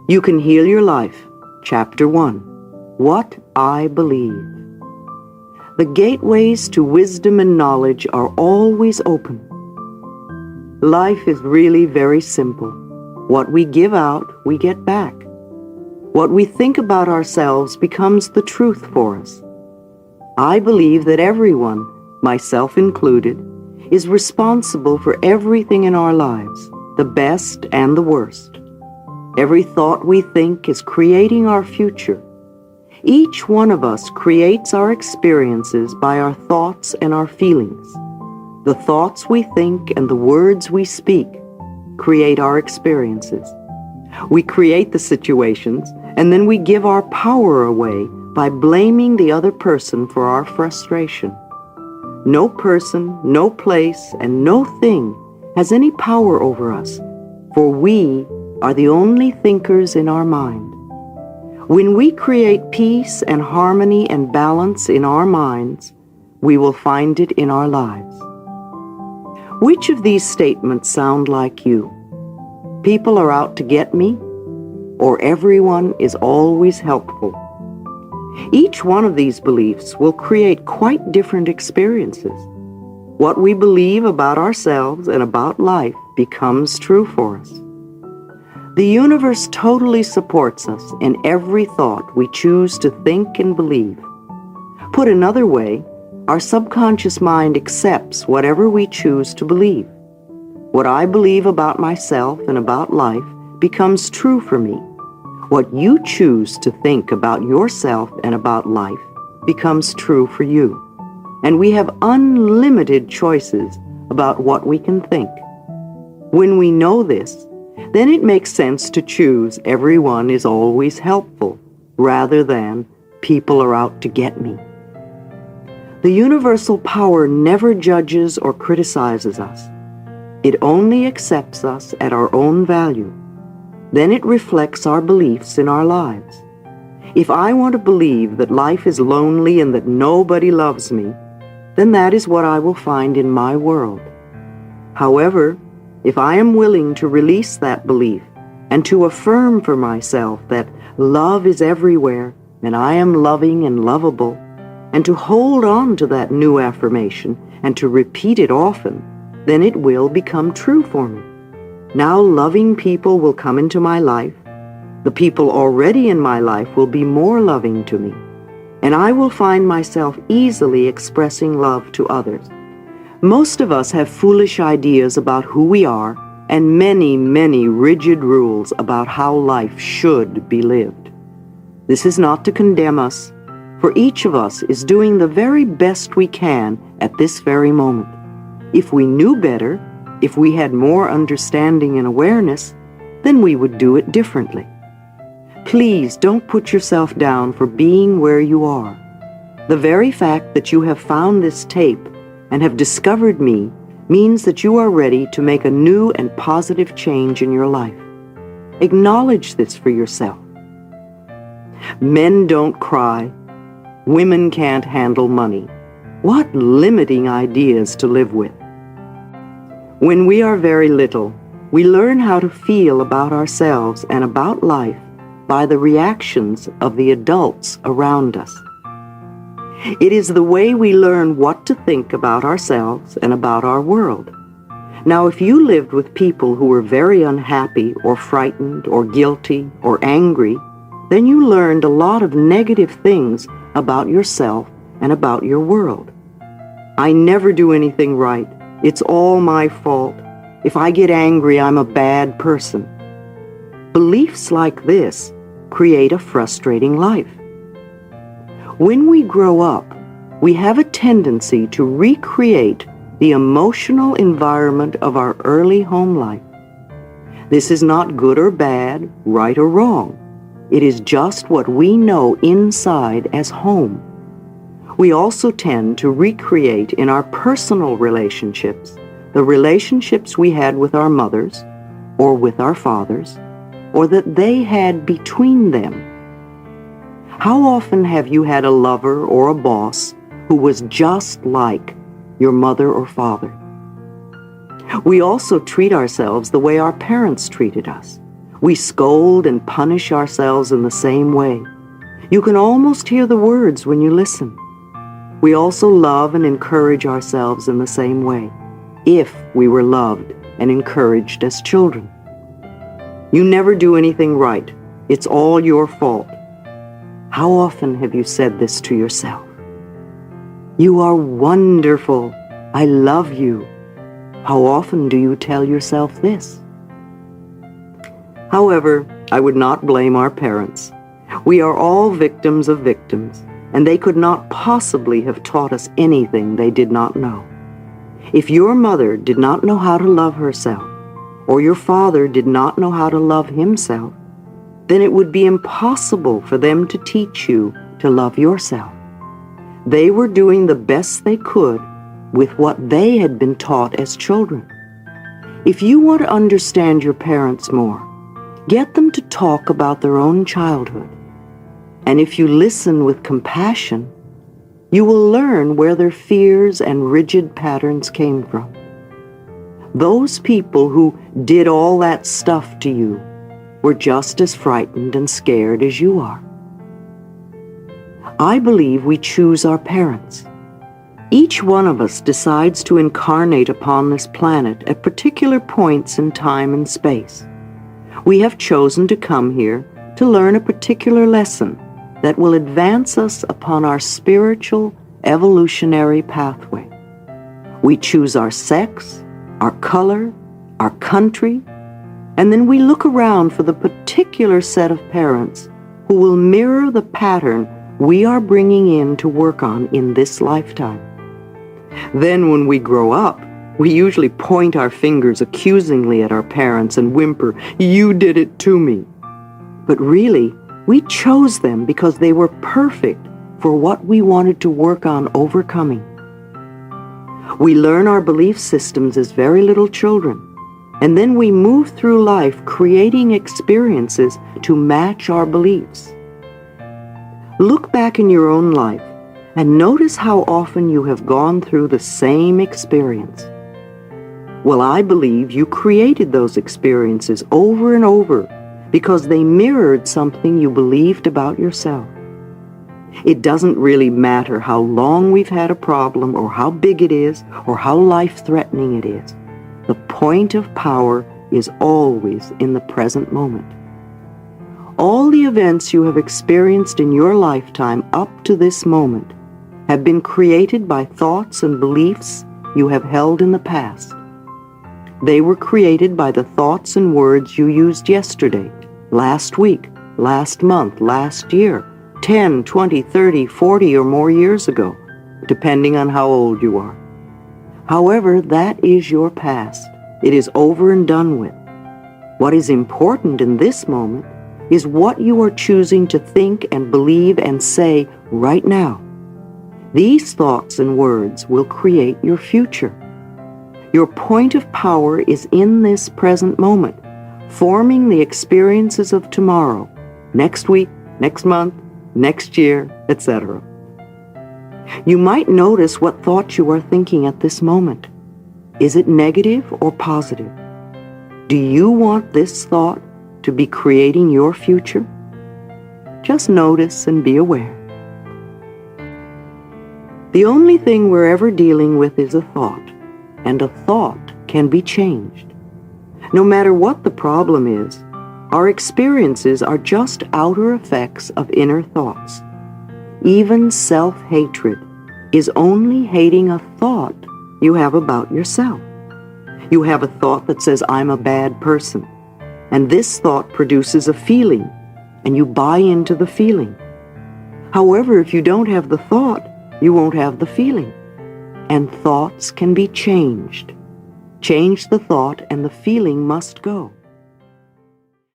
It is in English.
You Can Heal Your Life, Chapter 1, What I Believe. The gateways to wisdom and knowledge are always open. Life is really very simple. What we give out, we get back. What we think about ourselves becomes the truth for us. I believe that everyone, myself included, is responsible for everything in our lives, the best and the worst. Every thought we think is creating our future. Each one of us creates our experiences by our thoughts and our feelings. The thoughts we think and the words we speak create our experiences. We create the situations, and then we give our power away by blaming the other person for our frustration. No person, no place, and no thing has any power over us, for we are the only thinkers in our mind. When we create peace and harmony and balance in our minds, we will find it in our lives. Which of these statements sound like you? People are out to get me, or everyone is always helpful? Each one of these beliefs will create quite different experiences. What we believe about ourselves and about life becomes true for us. The universe totally supports us in every thought we choose to think and believe. Put another way, our subconscious mind accepts whatever we choose to believe. What I believe about myself and about life becomes true for me. What you choose to think about yourself and about life becomes true for you. And we have unlimited choices about what we can think. When we know this, then it makes sense to choose everyone is always helpful, rather than people are out to get me. The universal power never judges or criticizes us. It only accepts us at our own value. Then it reflects our beliefs in our lives. If I want to believe that life is lonely and that nobody loves me, then that is what I will find in my world. However, if I am willing to release that belief and to affirm for myself that love is everywhere and I am loving and lovable, and to hold on to that new affirmation and to repeat it often, then it will become true for me. Now loving people will come into my life. The people already in my life will be more loving to me, and I will find myself easily expressing love to others. Most of us have foolish ideas about who we are and many, many rigid rules about how life should be lived. This is not to condemn us, for each of us is doing the very best we can at this very moment. If we knew better, if we had more understanding and awareness, then we would do it differently. Please don't put yourself down for being where you are. The very fact that you have found this tape and have discovered me means that you are ready to make a new and positive change in your life. Acknowledge this for yourself. Men don't cry. Women can't handle money. What limiting ideas to live with. When we are very little, we learn how to feel about ourselves and about life by the reactions of the adults around us. It is the way we learn what to think about ourselves and about our world. Now, if you lived with people who were very unhappy or frightened or guilty or angry, then you learned a lot of negative things about yourself and about your world. I never do anything right. It's all my fault. If I get angry, I'm a bad person. Beliefs like this create a frustrating life. When we grow up, we have a tendency to recreate the emotional environment of our early home life. This is not good or bad, right or wrong. It is just what we know inside as home. We also tend to recreate in our personal relationships the relationships we had with our mothers or with our fathers, or that they had between them. How often have you had a lover or a boss who was just like your mother or father? We also treat ourselves the way our parents treated us. We scold and punish ourselves in the same way. You can almost hear the words when you listen. We also love and encourage ourselves in the same way, if we were loved and encouraged as children. You never do anything right. It's all your fault. How often have you said this to yourself? You are wonderful. I love you. How often do you tell yourself this? However, I would not blame our parents. We are all victims of victims, and they could not possibly have taught us anything they did not know. If your mother did not know how to love herself, or your father did not know how to love himself, then it would be impossible for them to teach you to love yourself. They were doing the best they could with what they had been taught as children. If you want to understand your parents more, get them to talk about their own childhood. And if you listen with compassion, you will learn where their fears and rigid patterns came from. Those people who did all that stuff to you were just as frightened and scared as you are. I believe we choose our parents. Each one of us decides to incarnate upon this planet at particular points in time and space. We have chosen to come here to learn a particular lesson that will advance us upon our spiritual, evolutionary pathway. We choose our sex, our color, our country, and then we look around for the particular set of parents who will mirror the pattern we are bringing in to work on in this lifetime. Then when we grow up, we usually point our fingers accusingly at our parents and whimper, "You did it to me." But really, we chose them because they were perfect for what we wanted to work on overcoming. We learn our belief systems as very little children, and then we move through life creating experiences to match our beliefs. Look back in your own life and notice how often you have gone through the same experience. Well, I believe you created those experiences over and over because they mirrored something you believed about yourself. It doesn't really matter how long we've had a problem or how big it is or how life-threatening it is. The point of power is always in the present moment. All the events you have experienced in your lifetime up to this moment have been created by thoughts and beliefs you have held in the past. They were created by the thoughts and words you used yesterday, last week, last month, last year, 10, 20, 30, 40 or more years ago, depending on how old you are. However, that is your past. It is over and done with. What is important in this moment is what you are choosing to think and believe and say right now. These thoughts and words will create your future. Your point of power is in this present moment, forming the experiences of tomorrow, next week, next month, next year, etc. You might notice what thoughts you are thinking at this moment. Is it negative or positive? Do you want this thought to be creating your future? Just notice and be aware. The only thing we're ever dealing with is a thought, and a thought can be changed. No matter what the problem is, our experiences are just outer effects of inner thoughts. Even self-hatred is only hating a thought you have about yourself. You have a thought that says, "I'm a bad person," and this thought produces a feeling, and you buy into the feeling. However, if you don't have the thought, you won't have the feeling. And thoughts can be changed. Change the thought and the feeling must go.